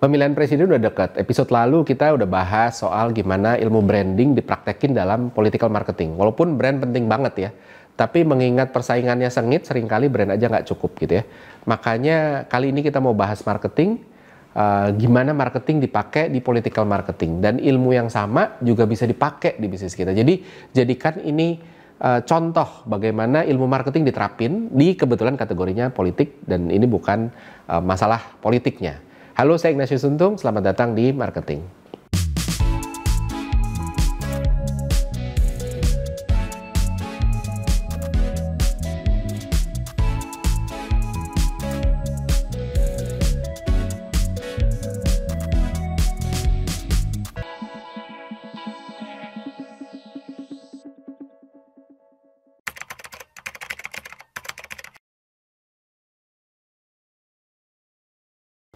Pemilihan presiden udah dekat. Episode lalu kita udah bahas soal gimana ilmu branding dipraktekin dalam political marketing. Walaupun brand penting banget ya, tapi mengingat persaingannya sengit, seringkali brand aja nggak cukup gitu ya. Makanya kali ini kita mau bahas marketing, gimana marketing dipakai di political marketing. Dan ilmu yang sama juga bisa dipakai di bisnis kita. Jadi jadikan ini contoh bagaimana ilmu marketing diterapin di kebetulan kategorinya politik, dan ini bukan masalah politiknya. Halo, saya Ignatius Untung, selamat datang di Marketing.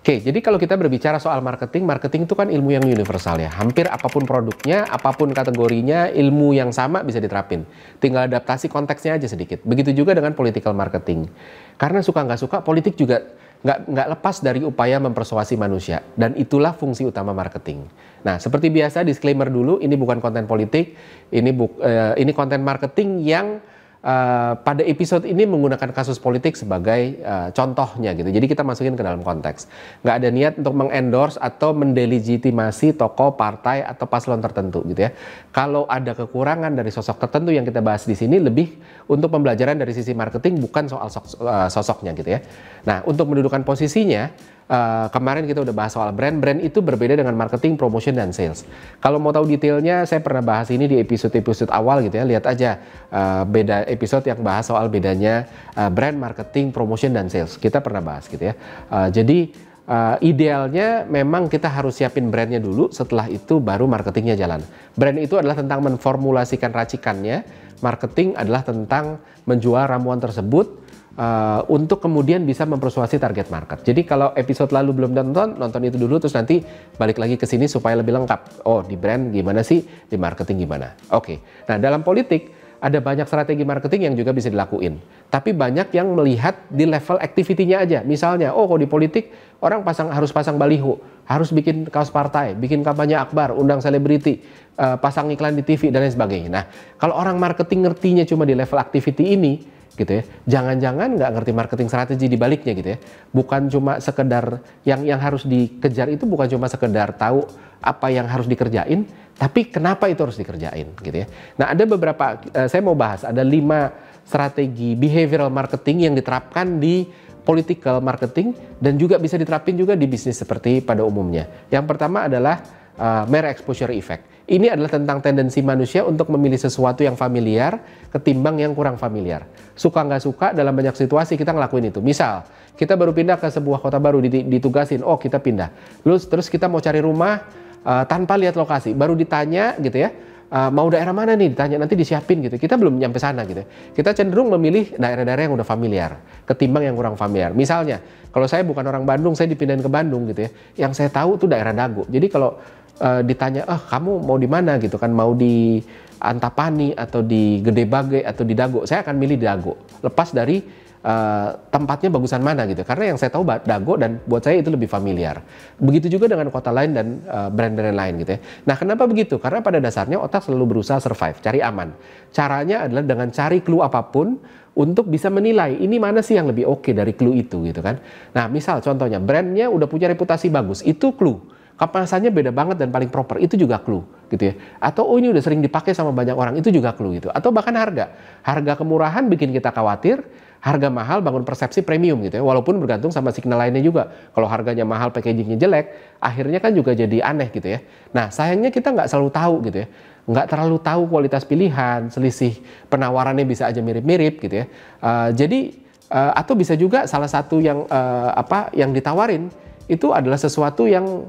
Oke, jadi kalau kita berbicara soal marketing, marketing itu kan ilmu yang universal ya. Hampir apapun produknya, apapun kategorinya, ilmu yang sama bisa diterapin. Tinggal adaptasi konteksnya aja sedikit. Begitu juga dengan political marketing. Karena suka nggak suka, politik juga nggak lepas dari upaya mempersuasi manusia. Dan itulah fungsi utama marketing. Nah, seperti biasa, disclaimer dulu, ini bukan konten politik, ini konten marketing yang pada episode ini menggunakan kasus politik sebagai contohnya gitu. Jadi kita masukin ke dalam konteks. Nggak ada niat untuk mengendorse atau mendelegitimasi tokoh, partai, atau paslon tertentu gitu ya. Kalau ada kekurangan dari sosok tertentu yang kita bahas di sini, lebih untuk pembelajaran dari sisi marketing, bukan soal sosoknya gitu ya. Nah, untuk mendudukan posisinya, kemarin kita udah bahas soal brand. Brand itu berbeda dengan marketing, promotion, dan sales. Kalau mau tahu detailnya, saya pernah bahas ini di episode-episode awal gitu ya. Lihat aja beda episode yang bahas soal bedanya brand, marketing, promotion, dan sales. Kita pernah bahas gitu ya. Jadi idealnya memang kita harus siapin brandnya dulu, setelah itu baru marketingnya jalan. Brand itu adalah tentang menformulasikan racikannya. Marketing adalah tentang menjual ramuan tersebut untuk kemudian bisa mempersuasi target market. Jadi kalau episode lalu belum nonton itu dulu, terus nanti balik lagi ke sini supaya lebih lengkap. Oh, di brand gimana sih, di marketing gimana. Oke. Nah, dalam politik ada banyak strategi marketing yang juga bisa dilakuin. Tapi banyak yang melihat di level activity-nya aja. Misalnya, oh kalau di politik orang harus pasang baliho, harus bikin kaos partai, bikin kampanye akbar, undang selebriti, pasang iklan di TV dan lain sebagainya. Nah, kalau orang marketing ngertinya cuma di level activity ini, gitu ya, jangan-jangan nggak ngerti marketing strategi di baliknya gitu ya. Bukan cuma sekedar yang harus dikejar itu bukan cuma sekedar tahu apa yang harus dikerjain, tapi kenapa itu harus dikerjain gitu ya. Nah, ada beberapa, saya mau bahas, ada 5 strategi behavioral marketing yang diterapkan di political marketing dan juga bisa diterapin juga di bisnis seperti pada umumnya. Yang pertama adalah mere exposure effect. Ini adalah tentang tendensi manusia untuk memilih sesuatu yang familiar ketimbang yang kurang familiar. Suka nggak suka, dalam banyak situasi kita ngelakuin itu. Misal, kita baru pindah ke sebuah kota baru, ditugasin, oh kita pindah. Terus kita mau cari rumah tanpa lihat lokasi, baru ditanya gitu ya, mau daerah mana nih, ditanya, nanti disiapin gitu. Kita belum nyampe sana gitu. Kita cenderung memilih daerah-daerah yang udah familiar ketimbang yang kurang familiar. Misalnya, kalau saya bukan orang Bandung, saya dipindahin ke Bandung gitu ya. Yang saya tahu tuh daerah Dago. Jadi kalau ditanya, kamu mau di mana gitu kan, mau di Antapani atau di Gede Bage atau di Dago, saya akan milih di Dago. Lepas dari tempatnya bagusan mana gitu. Karena yang saya tahu Dago, dan buat saya itu lebih familiar. Begitu juga dengan kota lain dan brand-brand lain gitu ya. Nah, kenapa begitu? Karena pada dasarnya otak selalu berusaha survive, cari aman. Caranya adalah dengan cari clue apapun untuk bisa menilai ini mana sih yang lebih oke dari clue itu gitu kan. Nah, misal contohnya brandnya udah punya reputasi bagus, itu clue. Kemasannya beda banget dan paling proper, itu juga clue gitu ya. Atau oh ini udah sering dipakai sama banyak orang, itu juga clue gitu. Atau bahkan harga kemurahan bikin kita khawatir, harga mahal bangun persepsi premium gitu ya. Walaupun bergantung sama signal lainnya juga. Kalau harganya mahal, packagingnya jelek, akhirnya kan juga jadi aneh gitu ya. Nah, sayangnya kita nggak selalu tahu gitu ya. Nggak terlalu tahu kualitas pilihan, selisih penawarannya bisa aja mirip-mirip gitu ya. Atau bisa juga salah satu yang ditawarin itu adalah sesuatu yang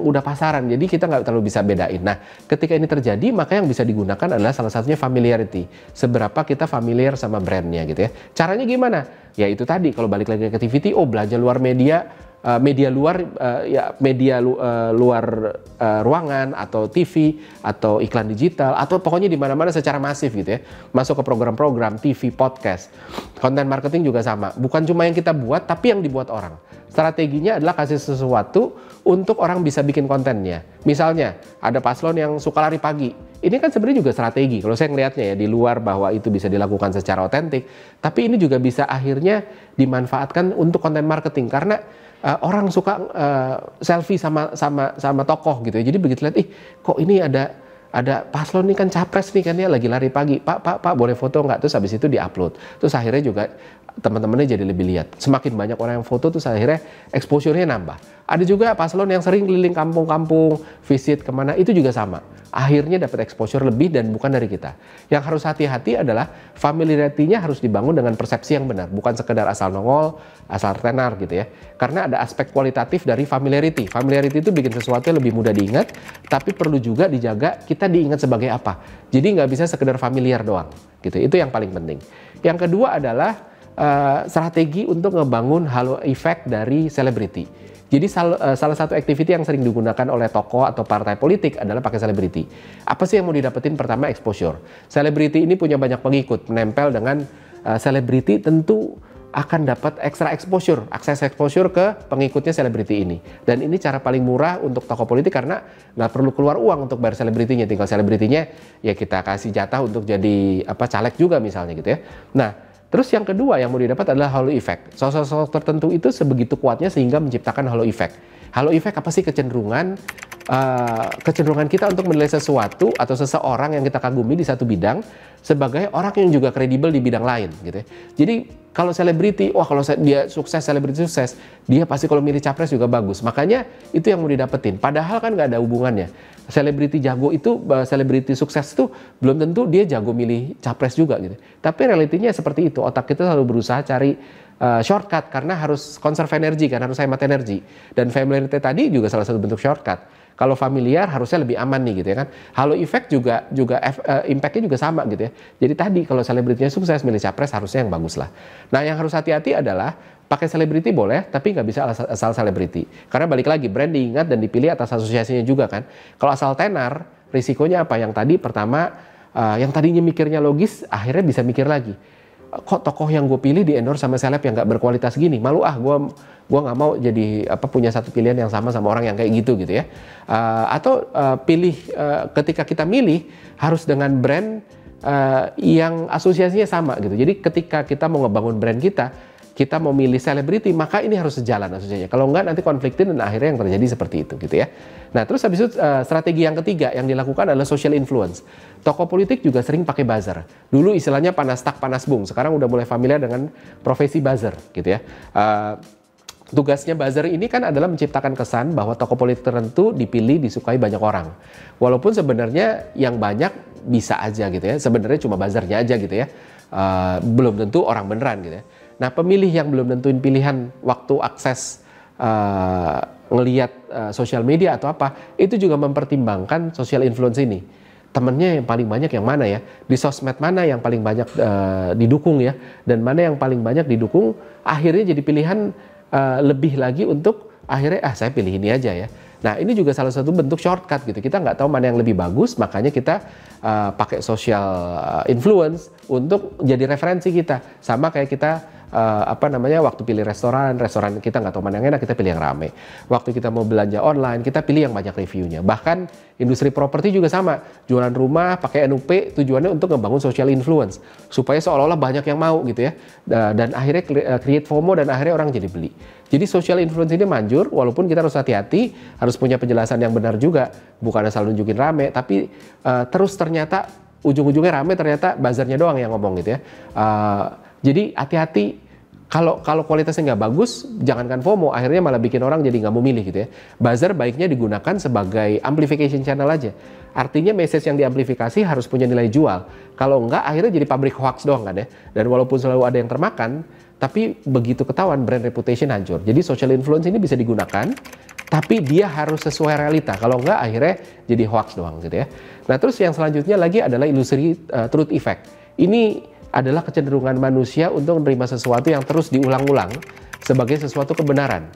udah pasaran, jadi kita nggak terlalu bisa bedain. Nah, ketika ini terjadi, maka yang bisa digunakan adalah salah satunya familiarity. Seberapa kita familiar sama brandnya gitu ya. Caranya gimana? Ya itu tadi, kalau balik lagi ke activity, belanja luar media media luar, luar ruangan atau TV atau iklan digital atau pokoknya di mana-mana secara masif gitu ya, masuk ke program-program TV, podcast. Konten marketing juga sama, bukan cuma yang kita buat tapi yang dibuat orang. Strateginya adalah kasih sesuatu untuk orang bisa bikin kontennya. Misalnya ada paslon yang suka lari pagi, ini kan sebenarnya juga strategi. Kalau saya ngelihatnya ya, di luar bahwa itu bisa dilakukan secara otentik, tapi ini juga bisa akhirnya dimanfaatkan untuk konten marketing karena orang suka selfie sama tokoh gitu ya. Jadi begitu lihat, kok ini ada paslon nih kan capres nih kan ya lagi lari pagi, Pak boleh foto nggak? Terus habis itu diupload. Terus akhirnya juga teman-temannya jadi lebih lihat. Semakin banyak orang yang foto terus akhirnya exposure-nya nambah. Ada juga paslon yang sering keliling kampung-kampung, visit kemana, itu juga sama. Akhirnya dapat exposure lebih dan bukan dari kita. Yang harus hati-hati adalah familiarity-nya harus dibangun dengan persepsi yang benar. Bukan sekedar asal nongol, asal tenar gitu ya. Karena ada aspek kualitatif dari familiarity. Familiarity itu bikin sesuatu yang lebih mudah diingat, tapi perlu juga dijaga kita diingat sebagai apa. Jadi nggak bisa sekedar familiar doang. Gitu. Itu yang paling penting. Yang kedua adalah strategi untuk ngebangun halo effect dari selebriti. Jadi salah satu activity yang sering digunakan oleh tokoh atau partai politik adalah pakai selebriti. Apa sih yang mau didapetin? Pertama, exposure. Selebriti ini punya banyak pengikut, menempel dengan selebriti tentu akan dapat extra exposure, akses exposure ke pengikutnya selebriti ini. Dan ini cara paling murah untuk tokoh politik karena nggak perlu keluar uang untuk bayar selebritinya, tinggal selebritinya ya kita kasih jatah untuk jadi caleg juga misalnya gitu ya. Nah, terus yang kedua yang mau didapat adalah halo effect. Sosok-sosok tertentu itu sebegitu kuatnya sehingga menciptakan halo effect. Halo effect apa sih? Kecenderungan kita untuk menilai sesuatu atau seseorang yang kita kagumi di satu bidang sebagai orang yang juga kredibel di bidang lain gitu ya. Jadi kalau selebriti, wah kalau dia sukses, selebriti sukses, dia pasti kalau milih capres juga bagus. Makanya itu yang mau didapetin. Padahal kan nggak ada hubungannya. Selebriti jago itu, selebriti sukses itu belum tentu dia jago milih capres juga gitu. Tapi realitinya seperti itu. Otak kita selalu berusaha cari shortcut karena harus conserve energi, karena harus hemat energi. Dan familiarity tadi juga salah satu bentuk shortcut. Kalau familiar harusnya lebih aman nih gitu ya kan. Halo effect juga impact-nya juga sama gitu ya. Jadi tadi kalau selebritinya sukses milih capres harusnya yang bagus lah. Nah yang harus hati-hati adalah pakai selebriti boleh tapi nggak bisa asal selebriti. Karena balik lagi brand diingat dan dipilih atas asosiasinya juga kan. Kalau asal tenar risikonya apa? Yang tadi pertama yang tadinya mikirnya logis akhirnya bisa mikir lagi. Kok tokoh yang gue pilih di endorse sama seleb yang nggak berkualitas gini, malu gue nggak mau jadi punya satu pilihan yang sama orang yang kayak gitu ya. Pilih ketika kita milih harus dengan brand yang asosiasinya sama gitu. Jadi ketika kita mau ngebangun brand kita mau milih selebriti, maka ini harus sejalan asosiasinya. Kalau enggak nanti konfliktin dan akhirnya yang terjadi seperti itu gitu ya. Nah terus habis itu strategi yang ketiga yang dilakukan adalah social influence. Tokoh politik juga sering pakai buzzer. Dulu istilahnya panas tak panas bung, sekarang udah mulai familiar dengan profesi buzzer gitu ya. Tugasnya buzzer ini kan adalah menciptakan kesan bahwa tokoh politik tertentu dipilih, disukai banyak orang. Walaupun sebenarnya yang banyak bisa aja gitu ya, sebenarnya cuma buzzernya aja gitu ya. Belum tentu orang beneran gitu ya. Nah pemilih yang belum nentuin pilihan waktu akses ngelihat sosial media atau apa, itu juga mempertimbangkan social influence ini. Temennya yang paling banyak yang mana ya, di sosmed mana yang paling banyak didukung ya, dan mana yang paling banyak didukung, akhirnya jadi pilihan lebih lagi untuk akhirnya saya pilih ini aja ya. Nah ini juga salah satu bentuk shortcut gitu, kita nggak tahu mana yang lebih bagus, makanya kita pakai social influence untuk jadi referensi kita. Sama kayak kita waktu pilih restoran kita nggak tahu mana yang enak, kita pilih yang rame. Waktu kita mau belanja online, kita pilih yang banyak reviewnya. Bahkan industri properti juga sama, jualan rumah pakai NUP tujuannya untuk ngebangun social influence supaya seolah-olah banyak yang mau gitu ya, dan akhirnya create FOMO dan akhirnya orang jadi beli. Jadi social influence ini manjur, walaupun kita harus hati-hati, harus punya penjelasan yang benar juga, bukan asal nunjukin rame, tapi terus ternyata ujung-ujungnya rame, ternyata buzzernya doang yang ngomong gitu ya. Jadi hati-hati. Kalau kualitasnya nggak bagus, jangankan FOMO, akhirnya malah bikin orang jadi nggak mau milih gitu ya. Buzzer baiknya digunakan sebagai amplification channel aja. Artinya message yang diamplifikasi harus punya nilai jual. Kalau nggak, akhirnya jadi pabrik hoax doang kan ya. Dan walaupun selalu ada yang termakan, tapi begitu ketahuan brand reputation hancur. Jadi social influence ini bisa digunakan, tapi dia harus sesuai realita. Kalau nggak, akhirnya jadi hoax doang gitu ya. Nah terus yang selanjutnya lagi adalah illusory truth effect. Ini adalah kecenderungan manusia untuk menerima sesuatu yang terus diulang-ulang sebagai sesuatu kebenaran.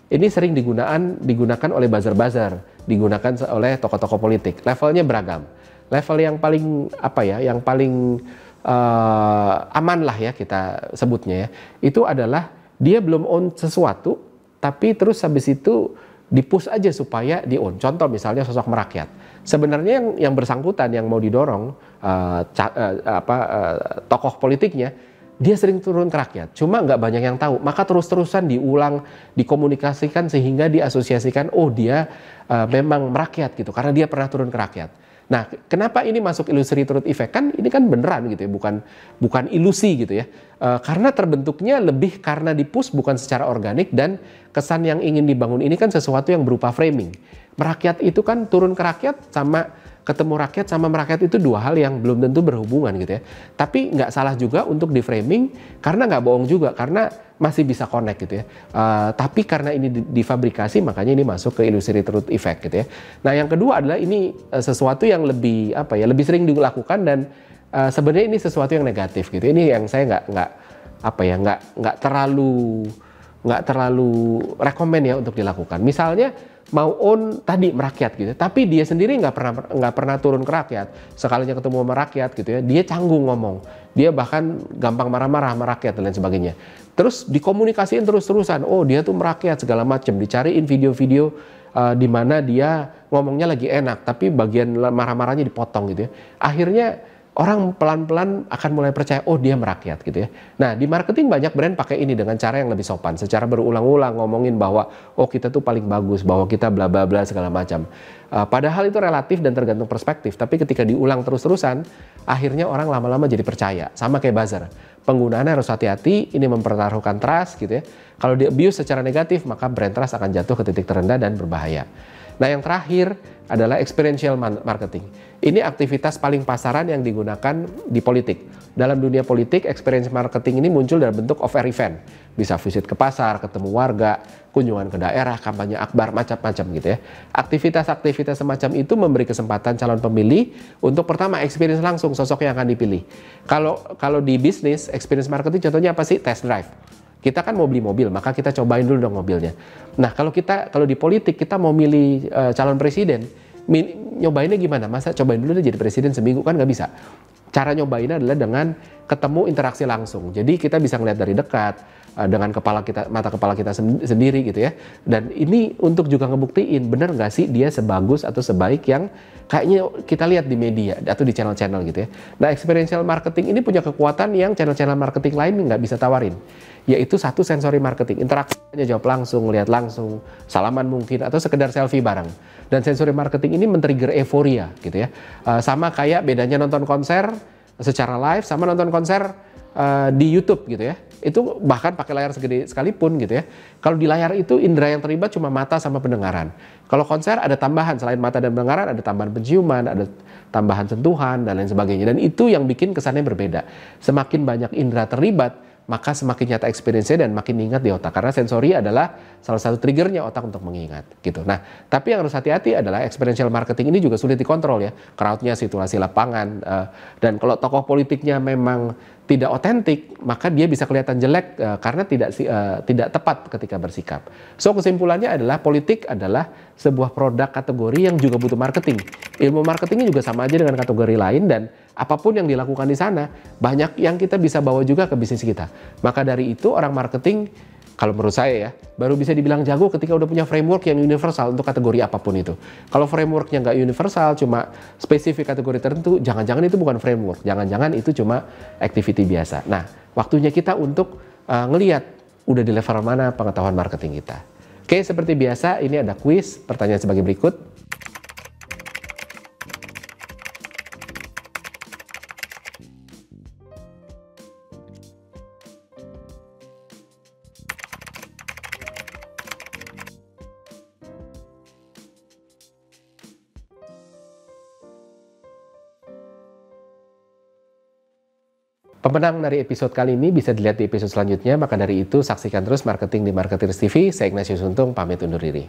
ini sering digunakan oleh buzzer-buzzer, digunakan oleh tokoh-tokoh politik. Levelnya beragam. Level yang paling apa ya, yang paling aman lah ya kita sebutnya ya, itu adalah dia belum own sesuatu, tapi terus habis itu di-push aja supaya di-own. Contoh misalnya sosok merakyat. Sebenarnya yang bersangkutan, yang mau didorong tokoh politiknya, dia sering turun ke rakyat. Cuma nggak banyak yang tahu. Maka terus-terusan diulang, dikomunikasikan sehingga diasosiasikan, oh dia memang merakyat gitu, karena dia pernah turun ke rakyat. Nah, kenapa ini masuk illusory truth effect? Kan ini kan beneran gitu ya, bukan ilusi gitu ya. Karena terbentuknya lebih karena di-push bukan secara organik, dan kesan yang ingin dibangun ini kan sesuatu yang berupa framing. Merakyat itu kan turun ke rakyat sama ketemu rakyat sama merakyat itu dua hal yang belum tentu berhubungan gitu ya. Tapi nggak salah juga untuk di framing, karena nggak bohong juga, karena masih bisa connect gitu ya. Tapi karena ini difabrikasi, makanya ini masuk ke illusory truth effect gitu ya. Nah, yang kedua adalah ini sesuatu yang lebih lebih sering dilakukan, dan sebenarnya ini sesuatu yang negatif gitu. Ini yang saya nggak terlalu rekomen ya untuk dilakukan. Misalnya mau own tadi merakyat gitu, tapi dia sendiri nggak pernah turun ke rakyat. Sekalinya ketemu sama rakyat gitu ya, dia canggung ngomong, dia bahkan gampang marah-marah sama rakyat dan lain sebagainya. Terus dikomunikasiin terus-terusan, oh dia tuh merakyat segala macam, dicariin video-video di mana dia ngomongnya lagi enak, tapi bagian marah-marahnya dipotong gitu ya. Akhirnya orang pelan-pelan akan mulai percaya, oh dia merakyat gitu ya. Nah, di marketing banyak brand pakai ini dengan cara yang lebih sopan, secara berulang-ulang ngomongin bahwa oh kita tuh paling bagus, bahwa kita bla bla bla segala macam. Padahal itu relatif dan tergantung perspektif, tapi ketika diulang terus-terusan, akhirnya orang lama-lama jadi percaya. Sama kayak buzzer. Penggunaannya harus hati-hati, ini mempertaruhkan trust gitu ya. Kalau di abuse secara negatif, maka brand trust akan jatuh ke titik terendah dan berbahaya. Nah, yang terakhir adalah experiential marketing. Ini aktivitas paling pasaran yang digunakan di politik. Dalam dunia politik, experience marketing ini muncul dalam bentuk off-air event. Bisa visit ke pasar, ketemu warga, kunjungan ke daerah, kampanye akbar, macam-macam gitu ya. Aktivitas-aktivitas semacam itu memberi kesempatan calon pemilih untuk pertama experience langsung sosok yang akan dipilih. Kalau di bisnis, experience marketing contohnya apa sih? Test drive. Kita kan mau beli mobil, maka kita cobain dulu dong mobilnya. Nah, kalau di politik kita mau milih calon presiden, nyobainnya gimana? Masa cobain dulu deh jadi presiden seminggu, kan nggak bisa. Cara nyobainnya adalah dengan ketemu interaksi langsung. Jadi kita bisa ngeliat dari dekat dengan mata kepala kita sendiri gitu ya. Dan ini untuk juga ngebuktiin bener nggak sih dia sebagus atau sebaik yang kayaknya kita lihat di media atau di channel-channel gitu ya. Nah, experiential marketing ini punya kekuatan yang channel-channel marketing lain nggak bisa tawarin, yaitu satu sensory marketing, interaksinya jawab langsung, lihat langsung, salaman mungkin, atau sekedar selfie bareng. Dan sensory marketing ini men-trigger euforia gitu ya. Sama kayak bedanya nonton konser secara live sama nonton konser di YouTube gitu ya. Itu bahkan pakai layar segede sekalipun gitu ya. Kalau di layar itu indera yang terlibat cuma mata sama pendengaran. Kalau konser ada tambahan, selain mata dan pendengaran ada tambahan penciuman, ada tambahan sentuhan dan lain sebagainya. Dan itu yang bikin kesannya berbeda. Semakin banyak indera terlibat, maka semakin nyata experience-nya dan makin diingat di otak. Karena sensori adalah salah satu triggernya otak untuk mengingat gitu. Nah, tapi yang harus hati-hati adalah experiential marketing ini juga sulit dikontrol ya. Crowd-nya, situasi lapangan, dan kalau tokoh politiknya memang tidak otentik, maka dia bisa kelihatan jelek karena tidak tepat ketika bersikap. So, kesimpulannya adalah politik adalah sebuah produk kategori yang juga butuh marketing. Ilmu marketingnya juga sama aja dengan kategori lain, dan apapun yang dilakukan di sana, banyak yang kita bisa bawa juga ke bisnis kita. Maka dari itu orang marketing, kalau menurut saya ya, baru bisa dibilang jago ketika udah punya framework yang universal untuk kategori apapun itu. Kalau frameworknya nggak universal, cuma spesifik kategori tertentu, jangan-jangan itu bukan framework. Jangan-jangan itu cuma activity biasa. Nah, waktunya kita untuk ngelihat udah di level mana pengetahuan marketing kita. Oke, seperti biasa, ini ada quiz, pertanyaan sebagai berikut. Pemenang dari episode kali ini bisa dilihat di episode selanjutnya, maka dari itu saksikan terus Marketing di Marketers TV. Saya Ignatius Untung, pamit undur diri.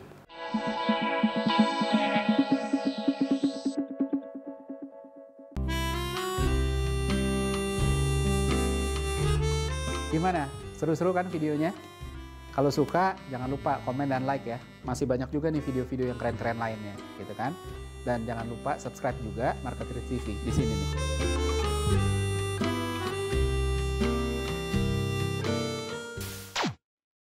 Gimana? Seru-seru kan videonya? Kalau suka, jangan lupa komen dan like ya. Masih banyak juga nih video-video yang keren-keren lainnya, gitu kan. Dan jangan lupa subscribe juga Marketer TV di sini nih.